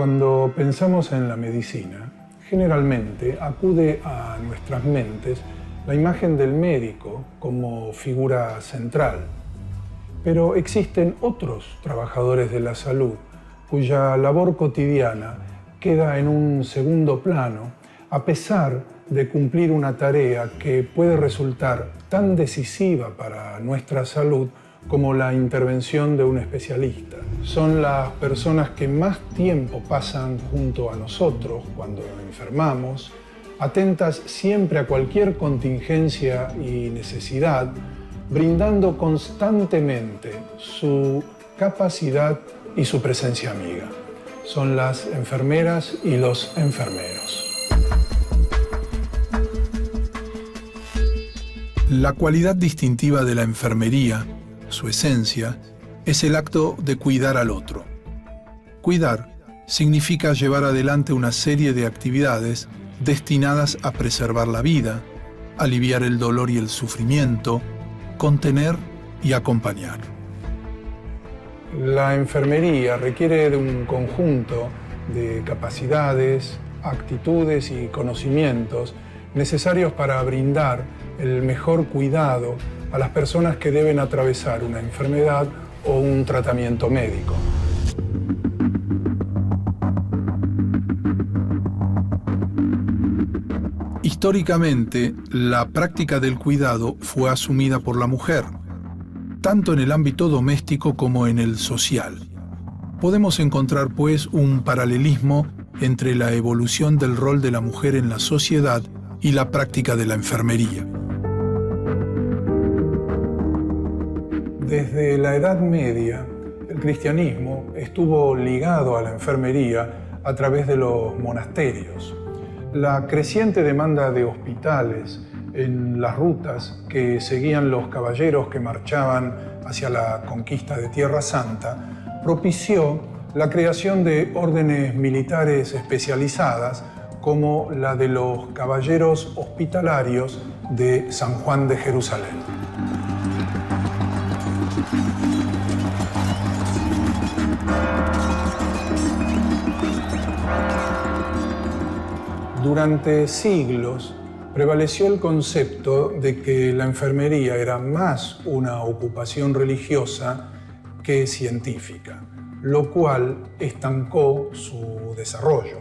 Cuando pensamos en la medicina, generalmente acude a nuestras mentes la imagen del médico como figura central. Pero existen otros trabajadores de la salud cuya labor cotidiana queda en un segundo plano a pesar de cumplir una tarea que puede resultar tan decisiva para nuestra salud como la intervención de un especialista. Son las personas que más tiempo pasan junto a nosotros cuando enfermamos, atentas siempre a cualquier contingencia y necesidad, brindando constantemente su capacidad y su presencia amiga. Son las enfermeras y los enfermeros. La cualidad distintiva de la enfermería, su esencia, es el acto de cuidar al otro. Cuidar significa llevar adelante una serie de actividades destinadas a preservar la vida, aliviar el dolor y el sufrimiento, contener y acompañar. La enfermería requiere de un conjunto de capacidades, actitudes y conocimientos necesarios para brindar el mejor cuidado a las personas que deben atravesar una enfermedad o un tratamiento médico. Históricamente, la práctica del cuidado fue asumida por la mujer, tanto en el ámbito doméstico como en el social. Podemos encontrar, pues, un paralelismo entre la evolución del rol de la mujer en la sociedad y la práctica de la enfermería. Desde la Edad Media, el cristianismo estuvo ligado a la enfermería a través de los monasterios. La creciente demanda de hospitales en las rutas que seguían los caballeros que marchaban hacia la conquista de Tierra Santa propició la creación de órdenes militares especializadas como la de los caballeros hospitalarios de San Juan de Jerusalén. Durante siglos prevaleció el concepto de que la enfermería era más una ocupación religiosa que científica, lo cual estancó su desarrollo.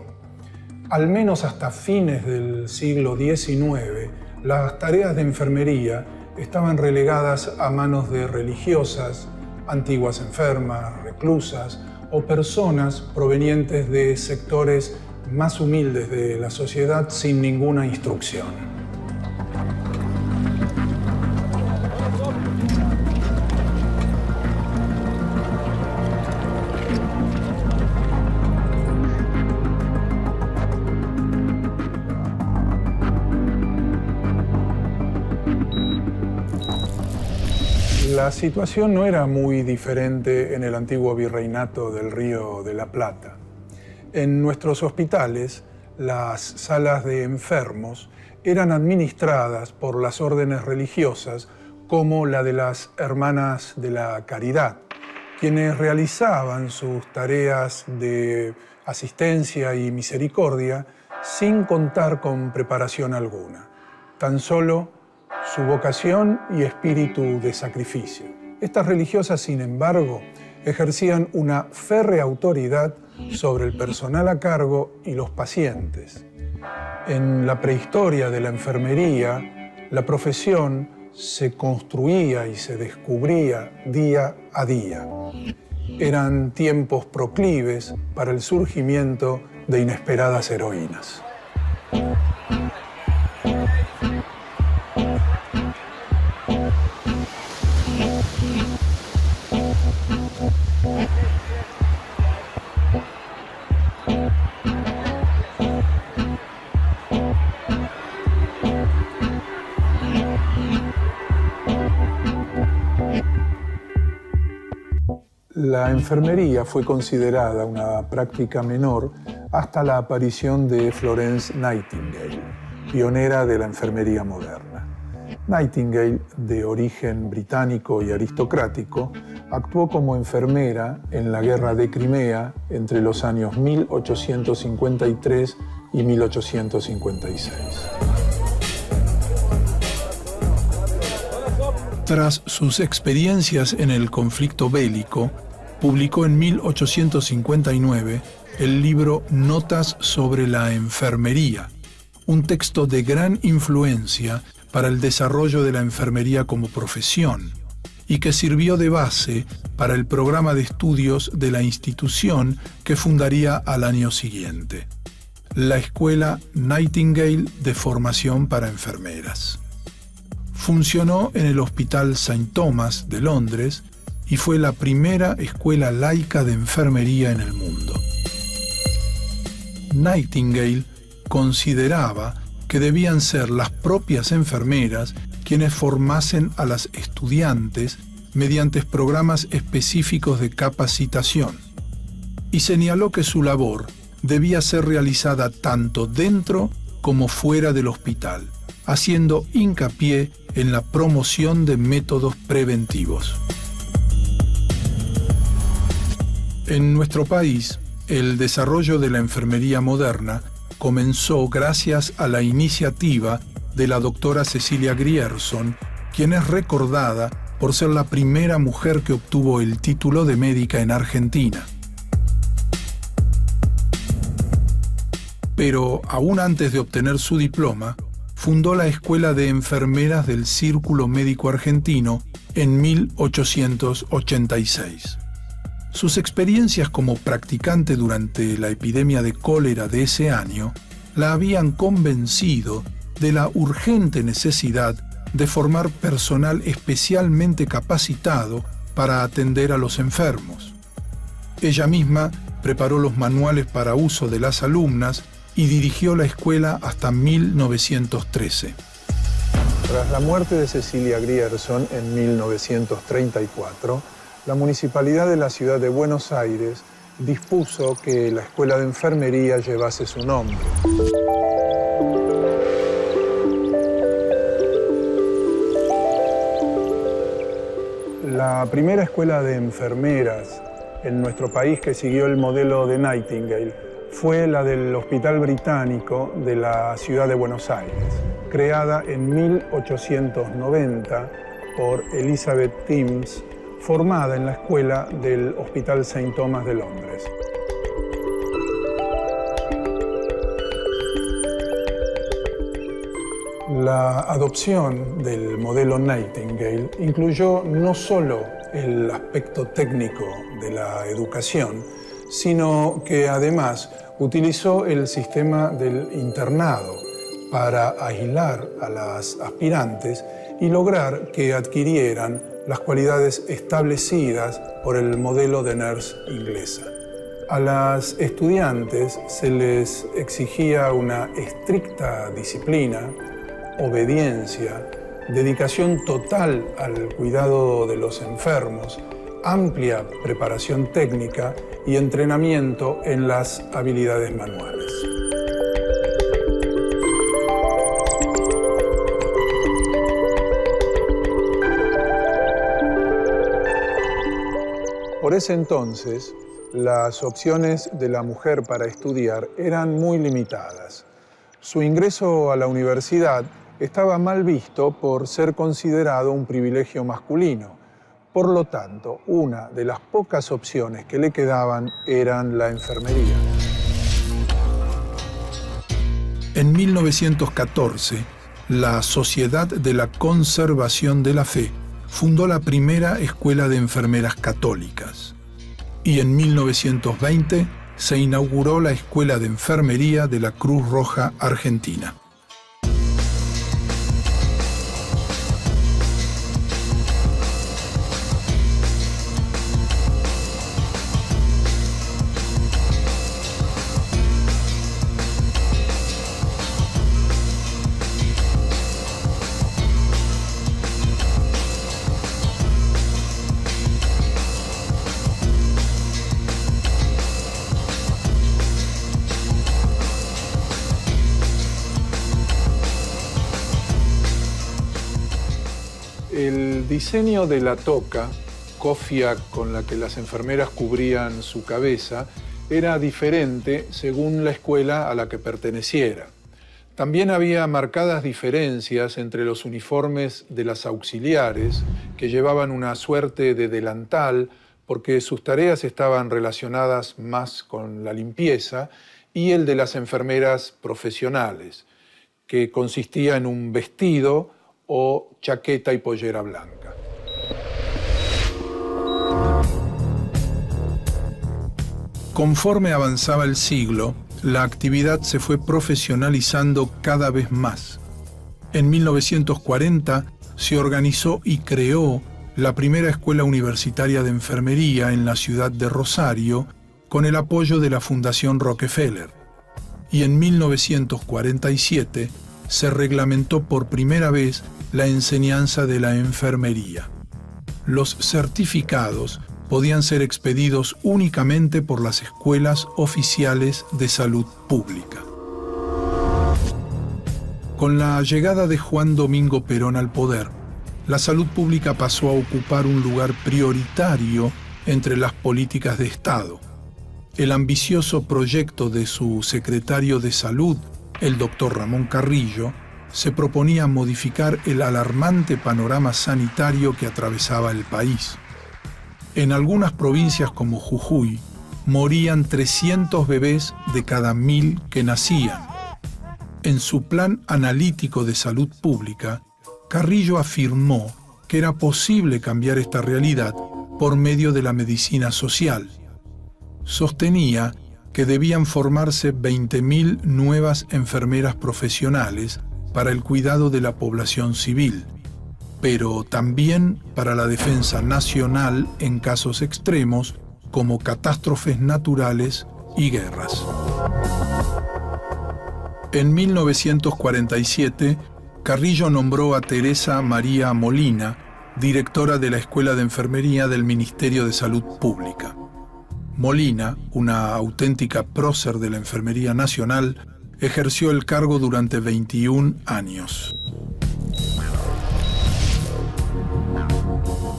Al menos hasta fines del siglo XIX, las tareas de enfermería estaban relegadas a manos de religiosas, antiguas enfermas, reclusas o personas provenientes de sectores más humildes de la sociedad sin ninguna instrucción. La situación no era muy diferente en el antiguo virreinato del Río de la Plata. En nuestros hospitales, las salas de enfermos eran administradas por las órdenes religiosas como la de las Hermanas de la Caridad, quienes realizaban sus tareas de asistencia y misericordia sin contar con preparación alguna, tan solo su vocación y espíritu de sacrificio. Estas religiosas, sin embargo, ejercían una férrea autoridad sobre el personal a cargo y los pacientes. En la prehistoria de la enfermería, la profesión se construía y se descubría día a día. Eran tiempos proclives para el surgimiento de inesperadas heroínas. La enfermería fue considerada una práctica menor hasta la aparición de Florence Nightingale, pionera de la enfermería moderna. Nightingale, de origen británico y aristocrático, Actuó como enfermera en la Guerra de Crimea entre los años 1853 y 1856. Tras sus experiencias en el conflicto bélico, publicó en 1859 el libro Notas sobre la enfermería, un texto de gran influencia para el desarrollo de la enfermería como profesión y que sirvió de base para el programa de estudios de la institución que fundaría al año siguiente, la Escuela Nightingale de Formación para Enfermeras. Funcionó en el Hospital St. Thomas de Londres y fue la primera escuela laica de enfermería en el mundo. Nightingale consideraba que debían ser las propias enfermeras quienes formasen a las estudiantes mediante programas específicos de capacitación, y señaló que su labor debía ser realizada tanto dentro como fuera del hospital, haciendo hincapié en la promoción de métodos preventivos. En nuestro país, el desarrollo de la enfermería moderna comenzó gracias a la iniciativa de la doctora Cecilia Grierson, quien es recordada por ser la primera mujer que obtuvo el título de médica en Argentina. Pero aún antes de obtener su diploma, fundó la Escuela de Enfermeras del Círculo Médico Argentino en 1886. Sus experiencias como practicante durante la epidemia de cólera de ese año la habían convencido de la urgente necesidad de formar personal especialmente capacitado para atender a los enfermos. Ella misma preparó los manuales para uso de las alumnas y dirigió la escuela hasta 1913. Tras la muerte de Cecilia Grierson en 1934, la Municipalidad de la Ciudad de Buenos Aires dispuso que la Escuela de Enfermería llevase su nombre. La primera escuela de enfermeras en nuestro país que siguió el modelo de Nightingale fue la del Hospital Británico de la Ciudad de Buenos Aires, creada en 1890 por Elizabeth Timms, formada en la escuela del Hospital St. Thomas de Londres. La adopción del modelo Nightingale incluyó no solo el aspecto técnico de la educación, sino que además utilizó el sistema del internado para aislar a las aspirantes y lograr que adquirieran las cualidades establecidas por el modelo de nurse inglesa. A las estudiantes se les exigía una estricta disciplina, obediencia, dedicación total al cuidado de los enfermos, amplia preparación técnica y entrenamiento en las habilidades manuales. Por ese entonces, las opciones de la mujer para estudiar eran muy limitadas. Su ingreso a la universidad estaba mal visto por ser considerado un privilegio masculino. Por lo tanto, una de las pocas opciones que le quedaban eran la enfermería. En 1914, la Sociedad de la Conservación de la Fe fundó la primera escuela de enfermeras católicas. Y en 1920 se inauguró la Escuela de Enfermería de la Cruz Roja Argentina. El diseño de la toca cofia con la que las enfermeras cubrían su cabeza era diferente según la escuela a la que perteneciera. También había marcadas diferencias entre los uniformes de las auxiliares, que llevaban una suerte de delantal porque sus tareas estaban relacionadas más con la limpieza, y el de las enfermeras profesionales, que consistía en un vestido o chaqueta y pollera blanca. Conforme avanzaba el siglo, la actividad se fue profesionalizando cada vez más. En 1940 se organizó y creó la primera escuela universitaria de enfermería en la ciudad de Rosario, con el apoyo de la Fundación Rockefeller. Y en 1947 se reglamentó por primera vez la enseñanza de la enfermería. Los certificados podían ser expedidos únicamente por las escuelas oficiales de salud pública. Con la llegada de Juan Domingo Perón al poder, la salud pública pasó a ocupar un lugar prioritario entre las políticas de Estado. El ambicioso proyecto de su secretario de Salud, el doctor Ramón Carrillo, se proponía modificar el alarmante panorama sanitario que atravesaba el país. En algunas provincias como Jujuy, morían 300 bebés de cada 1000 que nacían. En su plan analítico de salud pública, Carrillo afirmó que era posible cambiar esta realidad por medio de la medicina social. Sostenía que debían formarse 20.000 nuevas enfermeras profesionales para el cuidado de la población civil, pero también para la defensa nacional en casos extremos como catástrofes naturales y guerras. En 1947, Carrillo nombró a Teresa María Molina, directora de la Escuela de Enfermería del Ministerio de Salud Pública. Molina, una auténtica prócer de la enfermería nacional, ejerció el cargo durante 21 años.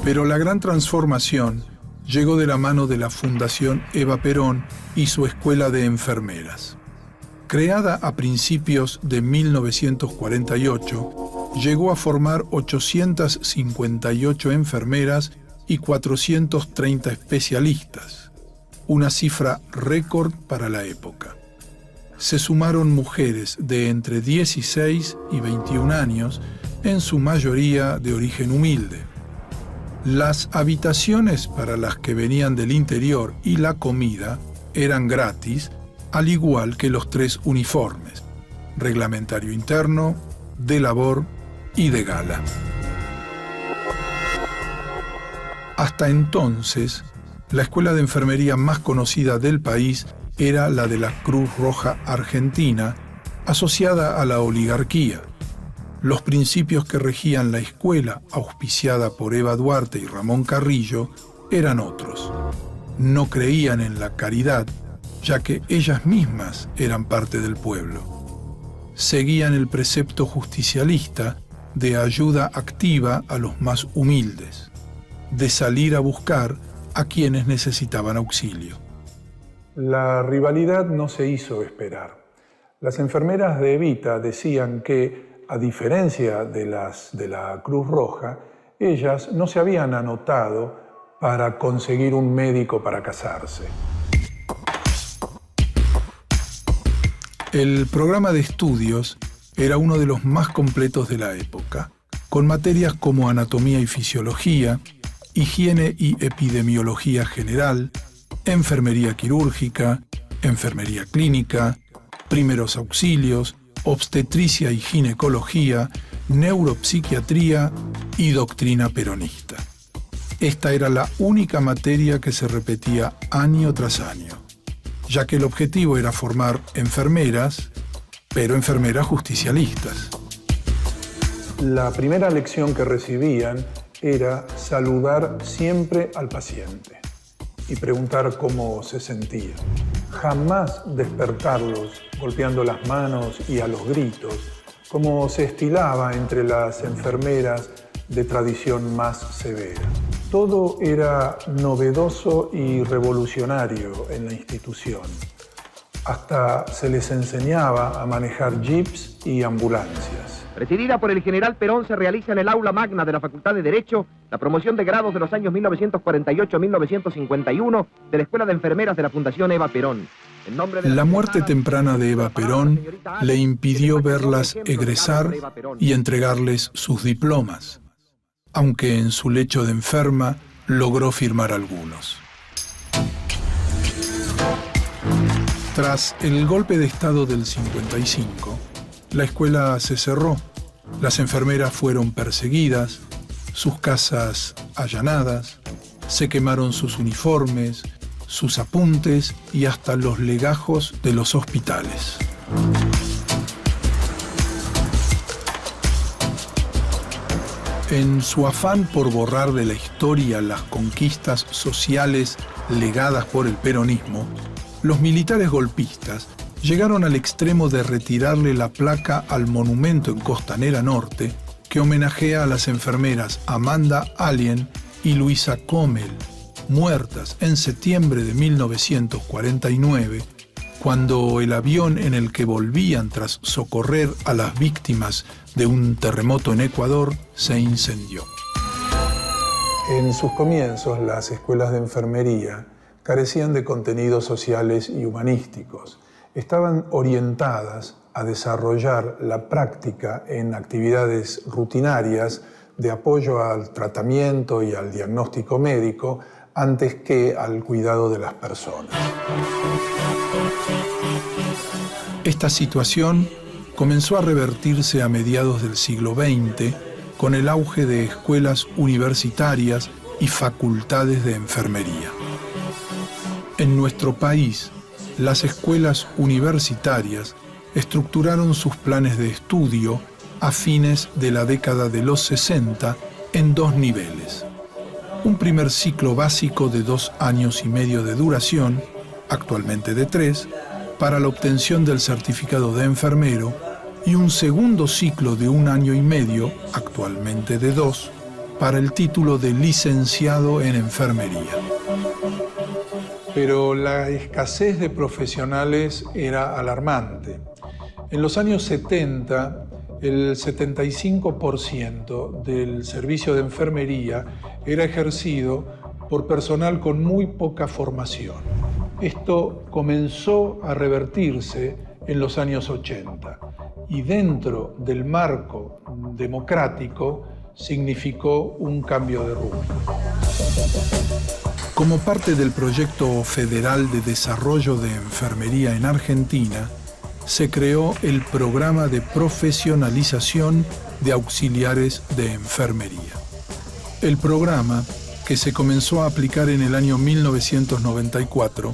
Pero la gran transformación llegó de la mano de la Fundación Eva Perón y su Escuela de Enfermeras. Creada a principios de 1948, llegó a formar 858 enfermeras y 430 especialistas, una cifra récord para la época. Se sumaron mujeres de entre 16 y 21 años, en su mayoría de origen humilde. Las habitaciones para las que venían del interior y la comida eran gratis, al igual que los 3 uniformes: reglamentario interno, de labor y de gala. Hasta entonces, la escuela de enfermería más conocida del país era la de la Cruz Roja Argentina, asociada a la oligarquía. Los principios que regían la escuela, auspiciada por Eva Duarte y Ramón Carrillo, eran otros. No creían en la caridad, ya que ellas mismas eran parte del pueblo. Seguían el precepto justicialista de ayuda activa a los más humildes, de salir a buscar a quienes necesitaban auxilio. La rivalidad no se hizo esperar. Las enfermeras de Evita decían que, a diferencia de las de la Cruz Roja, ellas no se habían anotado para conseguir un médico para casarse. El programa de estudios era uno de los más completos de la época, con materias como anatomía y fisiología, higiene y epidemiología general, enfermería quirúrgica, enfermería clínica, primeros auxilios, obstetricia y ginecología, neuropsiquiatría y doctrina peronista. Esta era la única materia que se repetía año tras año, ya que el objetivo era formar enfermeras, pero enfermeras justicialistas. La primera lección que recibían era saludar siempre al paciente y preguntar cómo se sentía. Jamás despertarlos golpeando las manos y a los gritos, como se estilaba entre las enfermeras de tradición más severa. Todo era novedoso y revolucionario en la institución. Hasta se les enseñaba a manejar jeeps y ambulancias. Presidida por el general Perón, se realiza en el aula magna de la Facultad de Derecho la promoción de grados de los años 1948-1951 de la Escuela de Enfermeras de la Fundación Eva Perón. La muerte temprana de Eva Perón le impidió verlas egresar y entregarles sus diplomas, aunque en su lecho de enferma logró firmar algunos. Tras el golpe de Estado del 55, la escuela se cerró, las enfermeras fueron perseguidas, sus casas allanadas, se quemaron sus uniformes, sus apuntes y hasta los legajos de los hospitales. En su afán por borrar de la historia las conquistas sociales legadas por el peronismo, los militares golpistas llegaron al extremo de retirarle la placa al monumento en Costanera Norte que homenajea a las enfermeras Amanda Allen y Luisa Commel, muertas en septiembre de 1949, cuando el avión en el que volvían tras socorrer a las víctimas de un terremoto en Ecuador se incendió. En sus comienzos, las escuelas de enfermería carecían de contenidos sociales y humanísticos. Estaban orientadas a desarrollar la práctica en actividades rutinarias de apoyo al tratamiento y al diagnóstico médico antes que al cuidado de las personas. Esta situación comenzó a revertirse a mediados del siglo XX con el auge de escuelas universitarias y facultades de enfermería. En nuestro país, las escuelas universitarias estructuraron sus planes de estudio a fines de la década de los 60 en dos niveles. Un primer ciclo básico de 2 años y medio de duración, actualmente de 3, para la obtención del certificado de enfermero, y un segundo ciclo de 1 año y medio, actualmente de 2, para el título de licenciado en enfermería. Pero la escasez de profesionales era alarmante. En los años 70, el 75% del servicio de enfermería era ejercido por personal con muy poca formación. Esto comenzó a revertirse en los años 80 y dentro del marco democrático significó un cambio de rumbo. Como parte del proyecto federal de desarrollo de enfermería en Argentina, se creó el programa de profesionalización de auxiliares de enfermería. El programa, que se comenzó a aplicar en el año 1994,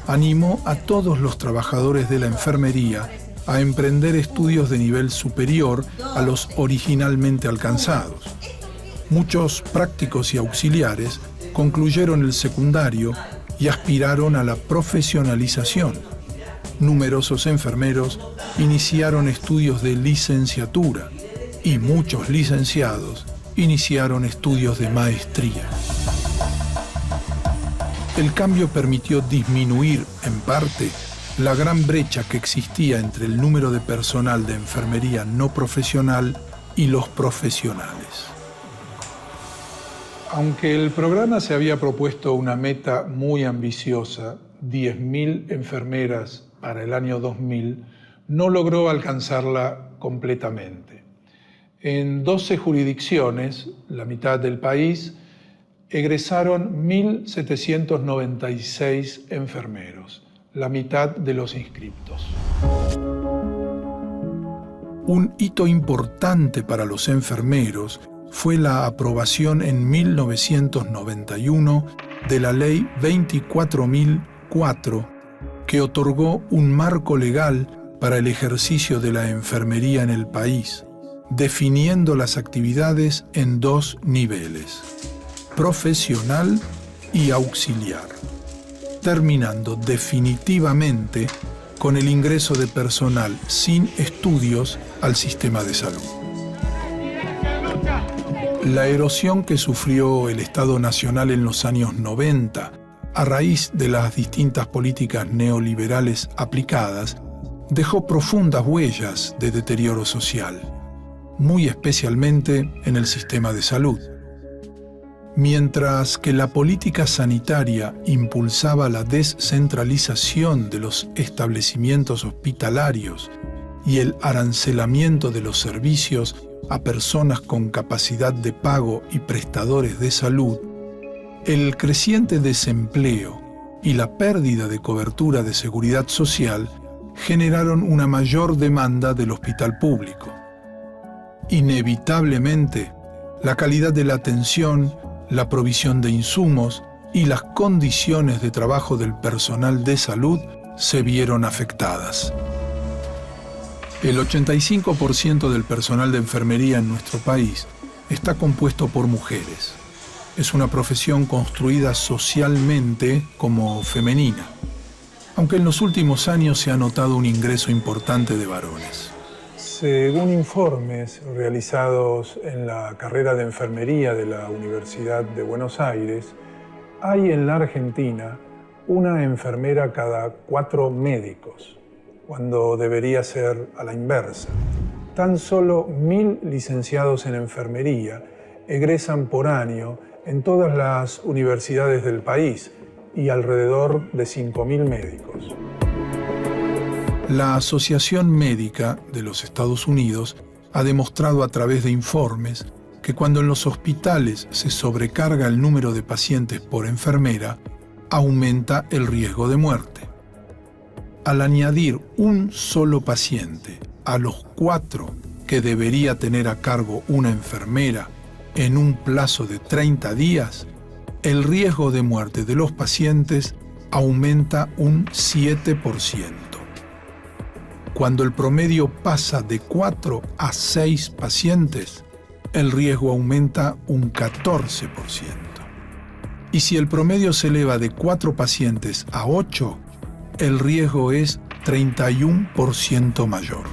animó a todos los trabajadores de la enfermería a emprender estudios de nivel superior a los originalmente alcanzados. Muchos prácticos y auxiliares concluyeron el secundario y aspiraron a la profesionalización. Numerosos enfermeros iniciaron estudios de licenciatura y muchos licenciados iniciaron estudios de maestría. El cambio permitió disminuir, en parte, la gran brecha que existía entre el número de personal de enfermería no profesional y los profesionales. Aunque el programa se había propuesto una meta muy ambiciosa, 10.000 enfermeras para el año 2000, no logró alcanzarla completamente. En 12 jurisdicciones, la mitad del país, egresaron 1.796 enfermeros, la mitad de los inscriptos. Un hito importante para los enfermeros fue la aprobación en 1991 de la Ley 24.004, que otorgó un marco legal para el ejercicio de la enfermería en el país, definiendo las actividades en 2 niveles, profesional y auxiliar, terminando definitivamente con el ingreso de personal sin estudios al sistema de salud. La erosión que sufrió el Estado Nacional en los años 90, a raíz de las distintas políticas neoliberales aplicadas, dejó profundas huellas de deterioro social, muy especialmente en el sistema de salud. Mientras que la política sanitaria impulsaba la descentralización de los establecimientos hospitalarios y el arancelamiento de los servicios a personas con capacidad de pago y prestadores de salud, el creciente desempleo y la pérdida de cobertura de seguridad social generaron una mayor demanda del hospital público. Inevitablemente, la calidad de la atención, la provisión de insumos y las condiciones de trabajo del personal de salud se vieron afectadas. El 85% del personal de enfermería en nuestro país está compuesto por mujeres. Es una profesión construida socialmente como femenina, aunque en los últimos años se ha notado un ingreso importante de varones. Según informes realizados en la carrera de enfermería de la Universidad de Buenos Aires, hay en la Argentina una enfermera cada 4 médicos, cuando debería ser a la inversa. Tan solo 1.000 licenciados en enfermería egresan por año en todas las universidades del país y alrededor de 5.000 médicos. La Asociación Médica de los Estados Unidos ha demostrado a través de informes que cuando en los hospitales se sobrecarga el número de pacientes por enfermera, aumenta el riesgo de muerte. Al añadir un solo paciente a los 4 que debería tener a cargo una enfermera en un plazo de 30 días, el riesgo de muerte de los pacientes aumenta un 7%. Cuando el promedio pasa de 4 a 6 pacientes, el riesgo aumenta un 14%. Y si el promedio se eleva de 4 pacientes a 8, el riesgo es 31% mayor.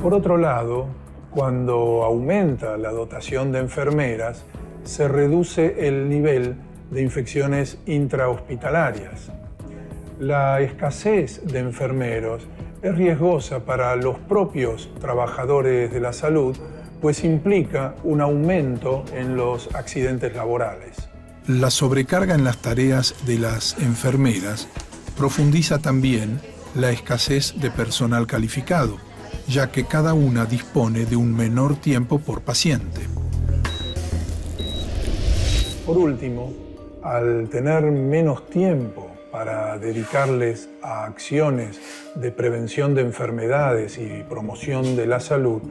Por otro lado, cuando aumenta la dotación de enfermeras, se reduce el nivel de infecciones intrahospitalarias. La escasez de enfermeros es riesgosa para los propios trabajadores de la salud, pues implica un aumento en los accidentes laborales. La sobrecarga en las tareas de las enfermeras profundiza también la escasez de personal calificado, ya que cada una dispone de un menor tiempo por paciente. Por último, al tener menos tiempo para dedicarles a acciones de prevención de enfermedades y promoción de la salud,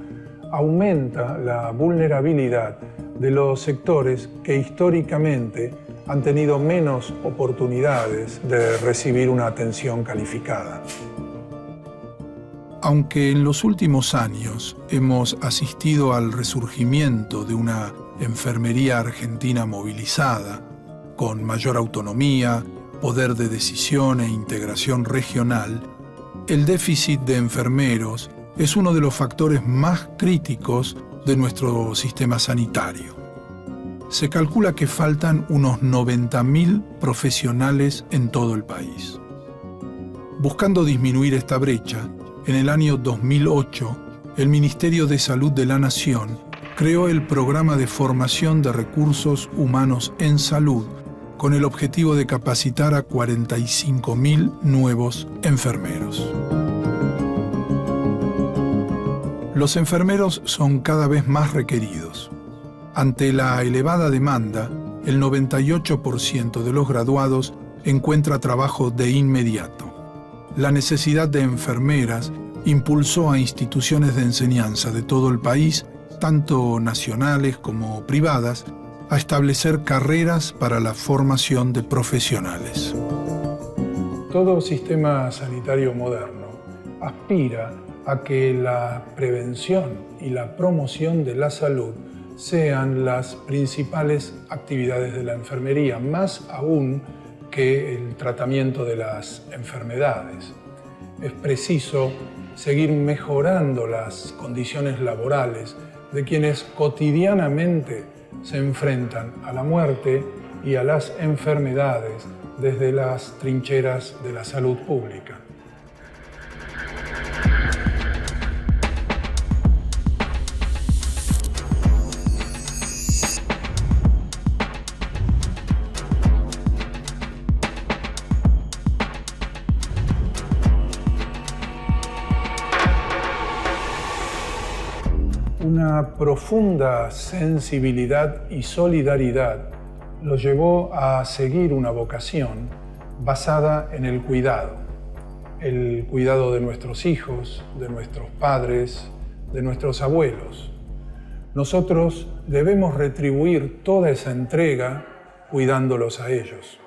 aumenta la vulnerabilidad de los sectores que históricamente han tenido menos oportunidades de recibir una atención calificada. Aunque en los últimos años hemos asistido al resurgimiento de una enfermería argentina movilizada, con mayor autonomía, poder de decisión e integración regional, el déficit de enfermeros es uno de los factores más críticos de nuestro sistema sanitario. Se calcula que faltan unos 90.000 profesionales en todo el país. Buscando disminuir esta brecha, en el año 2008, el Ministerio de Salud de la Nación creó el Programa de Formación de Recursos Humanos en Salud con el objetivo de capacitar a 45.000 nuevos enfermeros. Los enfermeros son cada vez más requeridos. Ante la elevada demanda, el 98% de los graduados encuentra trabajo de inmediato. La necesidad de enfermeras impulsó a instituciones de enseñanza de todo el país, tanto nacionales como privadas, a establecer carreras para la formación de profesionales. Todo sistema sanitario moderno aspira a que la prevención y la promoción de la salud sean las principales actividades de la enfermería, más aún que el tratamiento de las enfermedades. Es preciso seguir mejorando las condiciones laborales de quienes cotidianamente se enfrentan a la muerte y a las enfermedades desde las trincheras de la salud pública. Una profunda sensibilidad y solidaridad lo llevó a seguir una vocación basada en el cuidado de nuestros hijos, de nuestros padres, de nuestros abuelos. Nosotros debemos retribuir toda esa entrega cuidándolos a ellos.